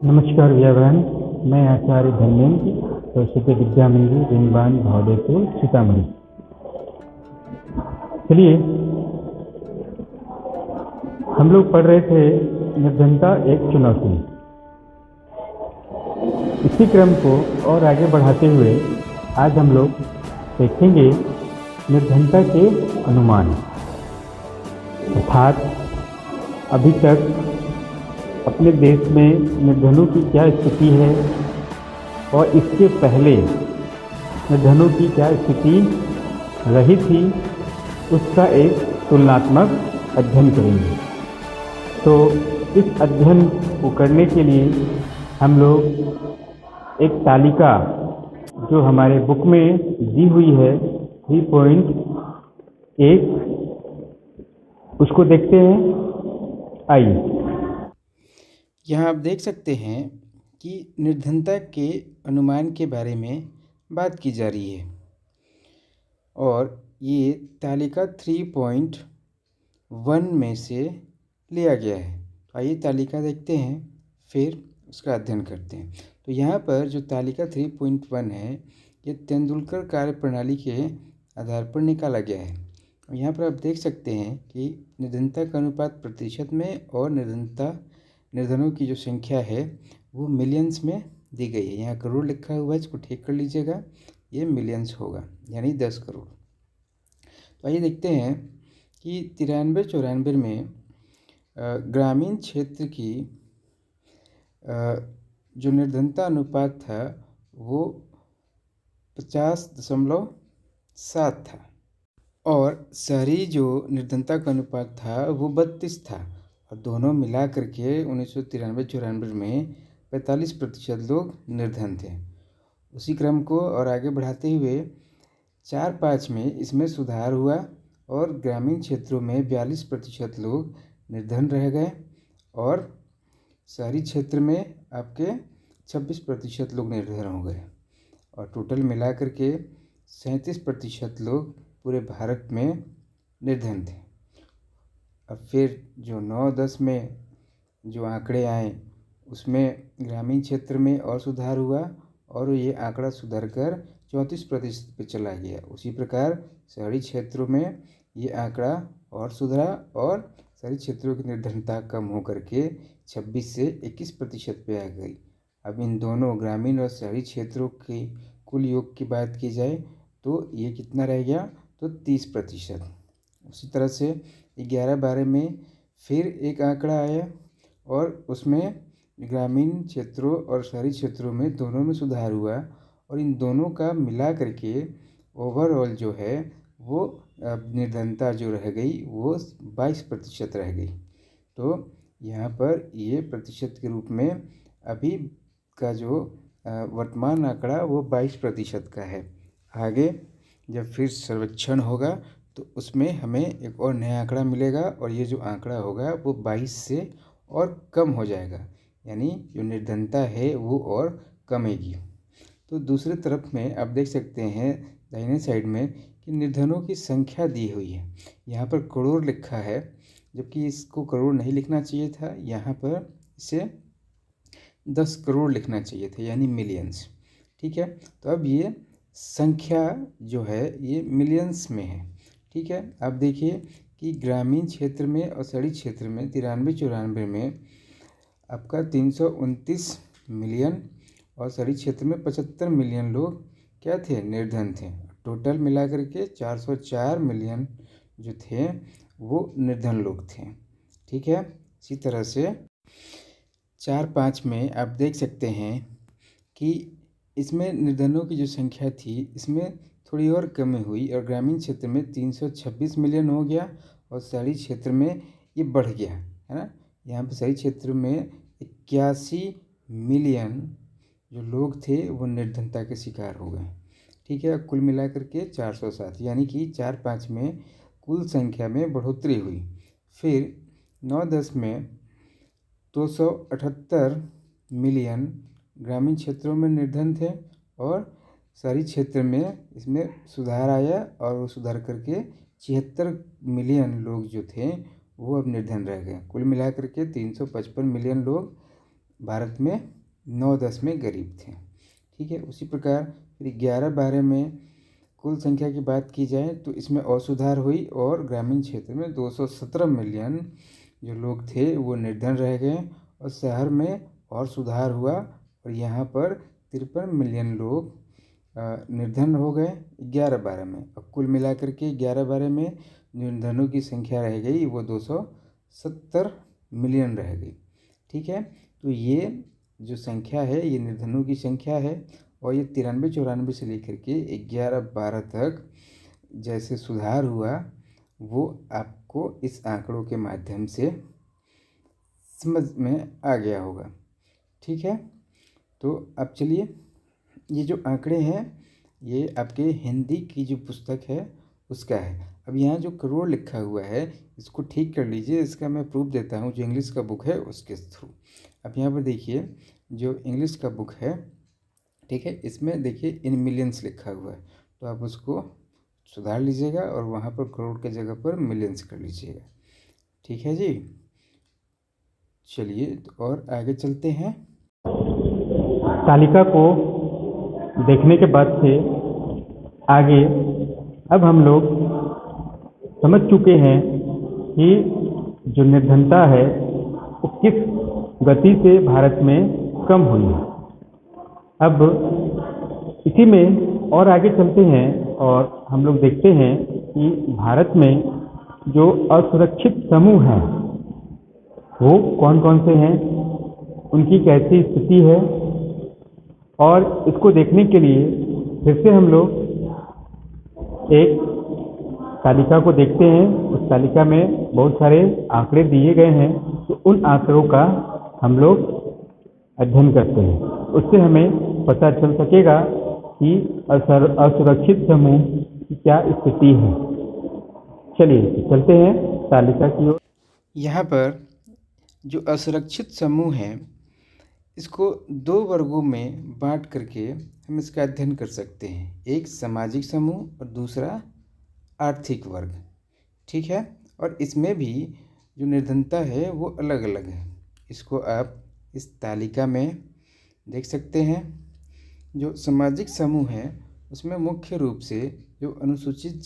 नमस्कार भैया बहन। मैं आचार्य धर्मेंद्र सरस्वती विद्या मंदिर रिंगबान भावदेपुर सीतामढ़ी। चलिए, हम लोग पढ़ रहे थे निर्धनता एक चुनौती। इसी क्रम को और आगे बढ़ाते हुए आज हम लोग देखेंगे निर्धनता के अनुमान, अर्थात अभी तक अपने देश में निर्धनों की क्या स्थिति है और इसके पहले निर्धनों की क्या स्थिति रही थी, उसका एक तुलनात्मक अध्ययन करेंगे। तो इस अध्ययन को करने के लिए हम लोग एक तालिका जो हमारे बुक में दी हुई है 3.1 उसको देखते हैं। आइए, यहाँ आप देख सकते हैं कि निर्धनता के अनुमान के बारे में बात की जा रही है और ये तालिका 3.1 में से लिया गया है। आइए तालिका देखते हैं, फिर उसका अध्ययन करते हैं। तो यहाँ पर जो तालिका 3.1 है, ये तेंदुलकर कार्यप्रणाली के आधार पर निकाला गया है। और यहाँ पर आप देख सकते हैं कि निर्धनता का अनुपात प्रतिशत में और निर्धनों की जो संख्या है वो मिलियंस में दी गई है। यहाँ करोड़ लिखा हुआ है, इसको ठीक कर लीजिएगा, ये मिलियंस होगा यानी 10 करोड़। तो आइए देखते हैं कि 93-94 में ग्रामीण क्षेत्र की जो निर्धनता अनुपात था वो 50.7 था और शहरी जो निर्धनता का अनुपात था वो 32 था। और दोनों मिला करके 1993-94 में 45% लोग निर्धन थे। उसी क्रम को और आगे बढ़ाते हुए 4-5 में इसमें सुधार हुआ और ग्रामीण क्षेत्रों में 42% लोग निर्धन रह गए और शहरी क्षेत्र में आपके 26% लोग निर्धन हो गए और टोटल मिला करके 37% लोग पूरे भारत में निर्धन थे। अब फिर जो 9-10 में जो आंकड़े आए उसमें ग्रामीण क्षेत्र में और सुधार हुआ और ये आंकड़ा सुधर कर 34% पे चला गया। उसी प्रकार शहरी क्षेत्रों में ये आंकड़ा और सुधरा और शहरी क्षेत्रों की निर्धनता कम हो करके 26 से 21% पे आ गई। अब इन दोनों ग्रामीण और शहरी क्षेत्रों की कुल योग की बात की जाए तो ये कितना रह गया, तो 30%। उसी तरह से 11-12 में फिर एक आंकड़ा आया और उसमें ग्रामीण क्षेत्रों और शहरी क्षेत्रों में दोनों में सुधार हुआ और इन दोनों का मिला करके ओवरऑल जो है वो निर्धनता जो रह गई वो 22% रह गई। तो यहाँ पर ये प्रतिशत के रूप में अभी का जो वर्तमान आंकड़ा वो 22% का है। आगे जब फिर सर्वेक्षण होगा तो उसमें हमें एक और नया आंकड़ा मिलेगा और ये जो आंकड़ा होगा वो 22 से और कम हो जाएगा, यानी जो निर्धनता है वो और कमेगी। तो दूसरी तरफ में आप देख सकते हैं दाहिने साइड में कि निर्धनों की संख्या दी हुई है। यहाँ पर करोड़ लिखा है जबकि इसको करोड़ नहीं लिखना चाहिए था, यहाँ पर इसे 10 करोड़ लिखना चाहिए था यानी मिलियंस। ठीक है, तो अब ये संख्या जो है ये मिलियंस में है। ठीक है, अब देखिए कि ग्रामीण क्षेत्र में और शहरी क्षेत्र में 93-94 में आपका 329 मिलियन और शहरी क्षेत्र में 75 मिलियन लोग क्या थे, निर्धन थे। टोटल मिला करके 404 मिलियन जो थे वो निर्धन लोग थे। ठीक है, इसी तरह से 4-5 में आप देख सकते हैं कि इसमें निर्धनों की जो संख्या थी इसमें थोड़ी और कमी हुई और ग्रामीण क्षेत्र में 326 मिलियन हो गया और शहरी क्षेत्र में ये बढ़ गया, है ना। यहाँ पर शहरी क्षेत्र में 81 मिलियन जो लोग थे वो निर्धनता के शिकार हो गए। ठीक है, कुल मिलाकर के 407 यानी कि 4-5 में कुल संख्या में बढ़ोतरी हुई। फिर 9-10 में 278 मिलियन ग्रामीण क्षेत्रों में निर्धन थे और शहरी क्षेत्र में इसमें सुधार आया और वो सुधार करके 76 मिलियन लोग जो थे वो अब निर्धन रह गए। कुल मिलाकर के 355 मिलियन लोग भारत में 9-10 में गरीब थे। ठीक है, उसी प्रकार फिर 11-12 में कुल संख्या की बात की जाए तो इसमें और सुधार हुई और ग्रामीण क्षेत्र में 217 मिलियन जो लोग थे वो निर्धन रह गए और शहर में और सुधार हुआ और यहाँ पर 53 मिलियन लोग निर्धन हो गए 11-12 में। अब कुल मिलाकर के 11-12 में निर्धनों की संख्या रह गई वो 270 मिलियन रह गई। ठीक है, तो ये जो संख्या है ये निर्धनों की संख्या है और ये 93-94 से लेकर के 11-12 तक जैसे सुधार हुआ वो आपको इस आंकड़ों के माध्यम से समझ में आ गया होगा। ठीक है, तो अब चलिए ये जो आंकड़े हैं ये आपके हिंदी की जो पुस्तक है उसका है। अब यहाँ जो करोड़ लिखा हुआ है इसको ठीक कर लीजिए, इसका मैं प्रूफ देता हूँ जो इंग्लिश का बुक है उसके थ्रू। अब यहाँ पर देखिए जो इंग्लिश का बुक है, ठीक है, इसमें देखिए इन मिलियंस लिखा हुआ है तो आप उसको सुधार लीजिएगा और वहाँ पर करोड़ के जगह पर मिलियंस कर लीजिएगा। ठीक है जी, चलिए तो और आगे चलते हैं। तालिका को देखने के बाद से आगे अब हम लोग समझ चुके हैं कि जो निर्धनता है वो किस गति से भारत में कम हुई है। अब इसी में और आगे चलते हैं और हम लोग देखते हैं कि भारत में जो असुरक्षित समूह हैं वो कौन कौन से हैं, उनकी कैसी स्थिति है, और इसको देखने के लिए फिर से हम लोग एक तालिका को देखते हैं। उस तालिका में बहुत सारे आंकड़े दिए गए हैं तो उन आंकड़ों का हम लोग अध्ययन करते हैं, उससे हमें पता चल सकेगा कि असुरक्षित समूह की क्या स्थिति है। चलिए चलते हैं तालिका की ओर। यहाँ पर जो असुरक्षित समूह हैं इसको 2 वर्गों में बांट करके हम इसका अध्ययन कर सकते हैं, एक सामाजिक समूह और दूसरा आर्थिक वर्ग। ठीक है, और इसमें भी जो निर्धनता है वो अलग अलग है, इसको आप इस तालिका में देख सकते हैं। जो सामाजिक समूह है उसमें मुख्य रूप से जो अनुसूचित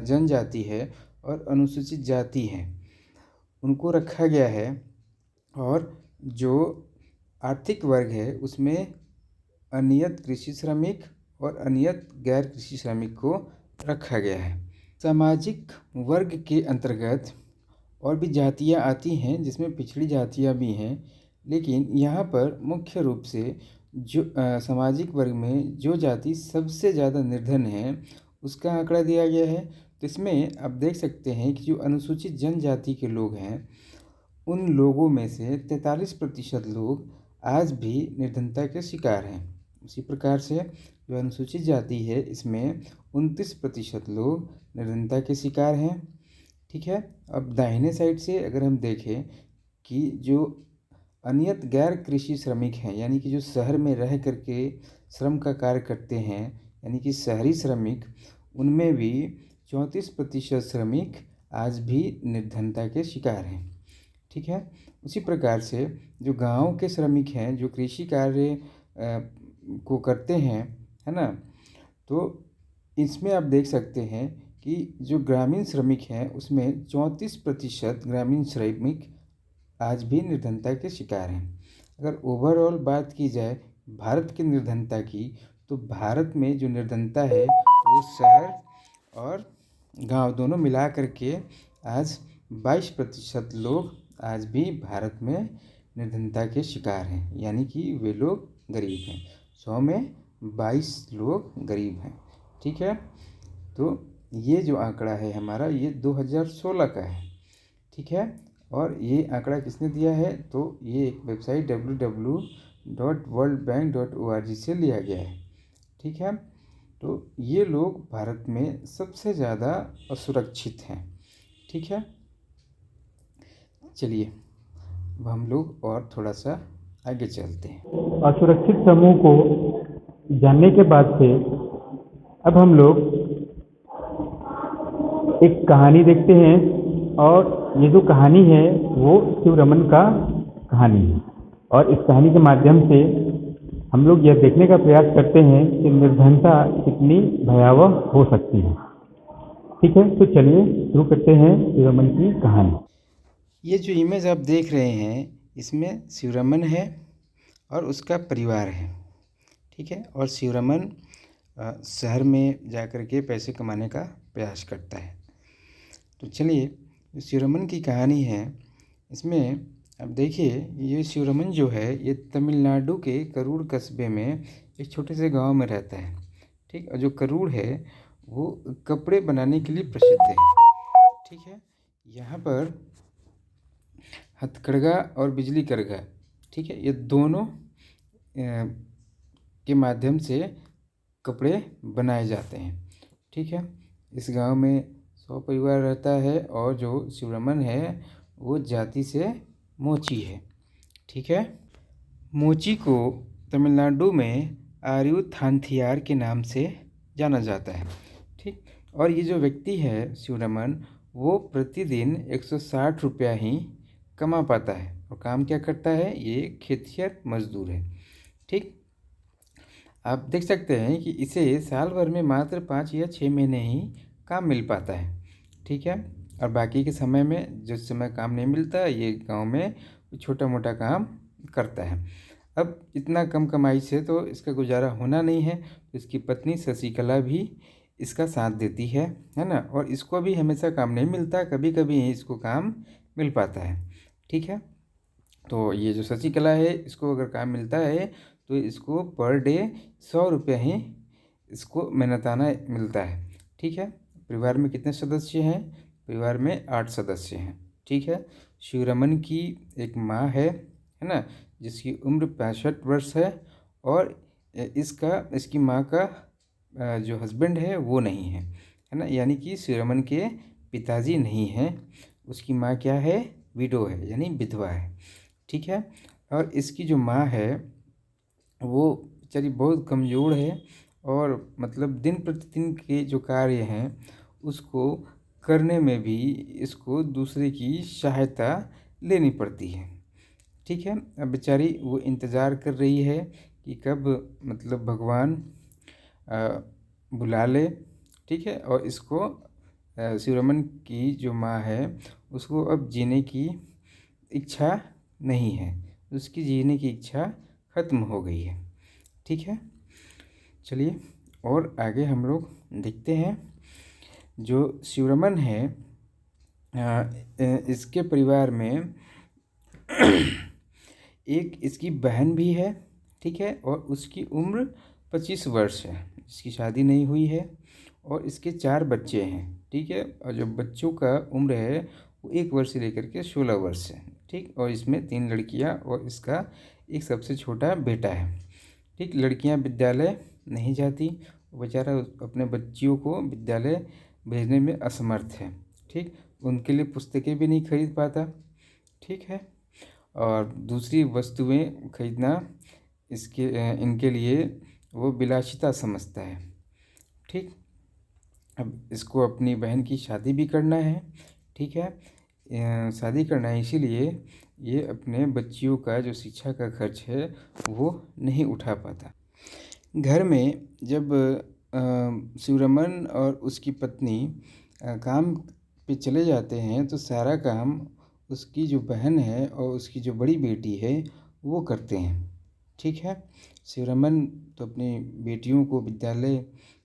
जनजाति है और अनुसूचित जाति है उनको रखा गया है, और जो आर्थिक वर्ग है उसमें अनियत कृषि श्रमिक और अनियत गैर कृषि श्रमिक को रखा गया है। सामाजिक वर्ग के अंतर्गत और भी जातियां आती हैं जिसमें पिछड़ी जातियां भी हैं, लेकिन यहाँ पर मुख्य रूप से जो सामाजिक वर्ग में जो जाति सबसे ज़्यादा निर्धन है उसका आंकड़ा दिया गया है। तो इसमें आप देख सकते हैं कि जो अनुसूचित जनजाति के लोग हैं उन लोगों में से 43% लोग आज भी निर्धनता के शिकार हैं। उसी प्रकार से जो अनुसूचित जाति है इसमें 29% लोग निर्धनता के शिकार हैं। ठीक है, अब दाहिने साइड से अगर हम देखें कि जो अनियत गैर कृषि श्रमिक हैं यानी कि जो शहर में रह करके श्रम का कार्य करते हैं यानी कि शहरी श्रमिक, उनमें भी 34% श्रमिक आज भी निर्धनता के शिकार हैं। ठीक है, उसी प्रकार से जो गांव के श्रमिक हैं जो कृषि कार्य को करते हैं, है ना, तो इसमें आप देख सकते हैं कि जो ग्रामीण श्रमिक हैं उसमें 34% ग्रामीण श्रमिक आज भी निर्धनता के शिकार हैं। अगर ओवरऑल बात की जाए भारत की निर्धनता की तो भारत में जो निर्धनता है वो शहर और गांव दोनों मिला करके आज 22% लोग आज भी भारत में निर्धनता के शिकार हैं, यानी कि वे लोग गरीब हैं। 100 में 22 लोग गरीब हैं। ठीक है, तो ये जो आंकड़ा है हमारा ये 2016 का है। ठीक है, और ये आंकड़ा किसने दिया है तो ये एक वेबसाइट www.worldbank.org से लिया गया है। ठीक है, तो ये लोग भारत में सबसे ज़्यादा असुरक्षित हैं। ठीक है, चलिए अब हम लोग और थोड़ा सा आगे चलते हैं। असुरक्षित समूह को जानने के बाद से अब हम लोग एक कहानी देखते हैं, और ये जो कहानी है वो शिव रमन का कहानी है, और इस कहानी के माध्यम से हम लोग यह देखने का प्रयास करते हैं कि निर्धनता कितनी भयावह हो सकती है। ठीक है, तो चलिए शुरू करते हैं शिरोमन की कहानी। ये जो इमेज आप देख रहे हैं इसमें शिवरमन है और उसका परिवार है। ठीक है, और शिवरमन शहर में जाकर के पैसे कमाने का प्रयास करता है। तो चलिए, जो शिवरमन की कहानी है इसमें अब देखिए, ये शिवरमन जो है ये तमिलनाडु के करूर कस्बे में एक छोटे से गांव में रहता है। ठीक, और जो करूर है वो कपड़े बनाने के लिए प्रसिद्ध है। ठीक है, यहाँ पर हथकरघा और बिजली करघा, ठीक है, ये दोनों के माध्यम से कपड़े बनाए जाते हैं। ठीक है, इस गांव में 100 परिवार रहता है और जो शिवरमन है वो जाति से मोची है। ठीक है, मोची को तमिलनाडु में आर्युथांथियार के नाम से जाना जाता है। ठीक, और ये जो व्यक्ति है शिवरमन वो प्रतिदिन 160 रुपया ही कमा पाता है और काम क्या करता है, ये खेतिहर मजदूर है। ठीक, आप देख सकते हैं कि इसे साल भर में मात्र 5 या 6 महीने ही काम मिल पाता है। ठीक है, और बाकी के समय में जिस समय काम नहीं मिलता ये गांव में छोटा मोटा काम करता है। अब इतना कम कमाई से तो इसका गुजारा होना नहीं है, तो इसकी पत्नी शशिकला भी इसका साथ देती है ना, और इसको भी हमेशा काम नहीं मिलता, कभी कभी ही इसको काम मिल पाता है। ठीक है, तो ये जो शशिकला है इसको अगर काम मिलता है तो इसको पर डे 100 रुपया ही इसको मेहनताना मिलता है। ठीक है, परिवार में कितने सदस्य हैं, परिवार में 8 सदस्य हैं। ठीक है, शिवरमन की एक माँ है ना, जिसकी उम्र 65 वर्ष है, और इसकी माँ का जो हस्बैंड है वो नहीं है ना, यानी कि शिवरमन के पिताजी नहीं हैं। उसकी माँ क्या है, विडो है, यानी विधवा है। ठीक है, और इसकी जो माँ है वो बेचारी बहुत कमज़ोर है और मतलब दिन प्रतिदिन के जो कार्य हैं उसको करने में भी इसको दूसरे की सहायता लेनी पड़ती है। ठीक है, अब बेचारी वो इंतज़ार कर रही है कि कब मतलब भगवान बुला ले। ठीक है, और इसको शिवरमन की जो माँ है उसको अब जीने की इच्छा नहीं है, उसकी जीने की इच्छा ख़त्म हो गई है। ठीक है, चलिए और आगे हम लोग देखते हैं। जो शिवरमन है इसके परिवार में एक इसकी बहन भी है। ठीक है, और उसकी उम्र 25 वर्ष है, इसकी शादी नहीं हुई है, और इसके 4 बच्चे हैं। ठीक है, और जो बच्चों का उम्र है वो 1 वर्ष से लेकर के 16 वर्ष है। ठीक, और इसमें 3 लड़कियां और इसका एक सबसे छोटा बेटा है। ठीक, लड़कियां विद्यालय नहीं जाती, बेचारा अपने बच्चियों को विद्यालय भेजने में असमर्थ है। ठीक, उनके लिए पुस्तकें भी नहीं खरीद पाता। ठीक है, और दूसरी वस्तुएं खरीदना इनके लिए वो विलासिता समझता है। ठीक, अब इसको अपनी बहन की शादी भी करना है। ठीक है, शादी करना है, इसीलिए ये अपने बच्चियों का जो शिक्षा का खर्च है वो नहीं उठा पाता। घर में जब शिवरमन और उसकी पत्नी काम पे चले जाते हैं तो सारा काम उसकी जो बहन है और उसकी जो बड़ी बेटी है वो करते हैं। ठीक है, शिवरमन तो अपनी बेटियों को विद्यालय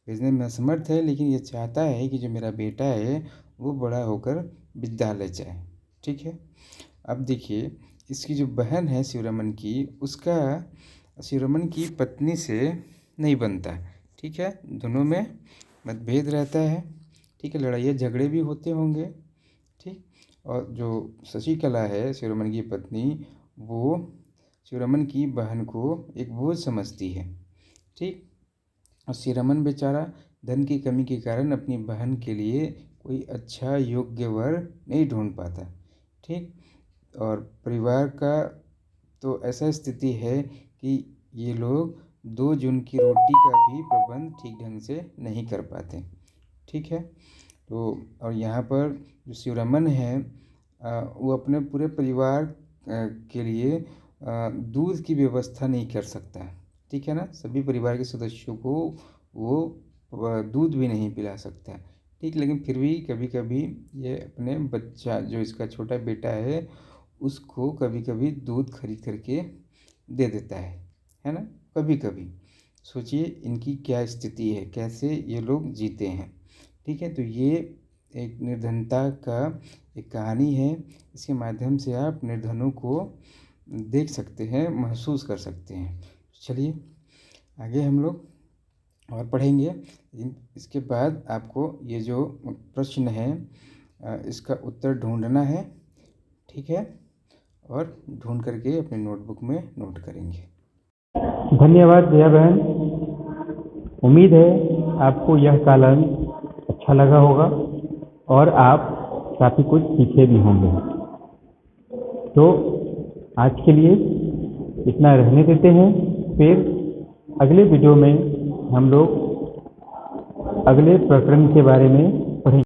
भेजने में असमर्थ है, लेकिन ये चाहता है कि जो मेरा बेटा है वो बड़ा होकर विद्यालय जाए। ठीक है, अब देखिए इसकी जो बहन है शिवरमन की, उसका शिवरमन की पत्नी से नहीं बनता। ठीक है, दोनों में मतभेद रहता है। ठीक है, लड़ाइयाँ झगड़े भी होते होंगे। ठीक, और जो शशिकला है शिवरमन की पत्नी, वो शिवरमन की बहन को एक बोझ समझती है। ठीक, और शिवरमन बेचारा धन की कमी के कारण अपनी बहन के लिए कोई अच्छा योग्य वर नहीं ढूंढ पाता। ठीक, और परिवार का तो ऐसा स्थिति है कि ये लोग 2 जून की रोटी का भी प्रबंध ठीक ढंग से नहीं कर पाते। ठीक है, तो और यहाँ पर जो शिवरमन है वो अपने पूरे परिवार के लिए दूध की व्यवस्था नहीं कर सकता, ठीक है ना। सभी परिवार के सदस्यों को वो दूध भी नहीं पिला सकता, ठीक। लेकिन फिर भी कभी कभी ये अपने बच्चा, जो इसका छोटा बेटा है, उसको कभी कभी दूध खरीद करके दे देता है ना, कभी कभी। सोचिए इनकी क्या स्थिति है, कैसे ये लोग जीते हैं, ठीक है। तो ये एक निर्धनता का एक कहानी है। इसके माध्यम से आप निर्धनों को देख सकते हैं, महसूस कर सकते हैं। चलिए आगे हम लोग और पढ़ेंगे। इसके बाद आपको ये जो प्रश्न है इसका उत्तर ढूंढना है, ठीक है, और ढूंढ करके अपने नोटबुक में नोट करेंगे। धन्यवाद भैया बहन। उम्मीद है आपको यह कालन अच्छा लगा होगा और आप काफ़ी कुछ सीखे भी होंगे। तो आज के लिए इतना रहने देते हैं, फिर अगले वीडियो में हम लोग अगले प्रकरण के बारे में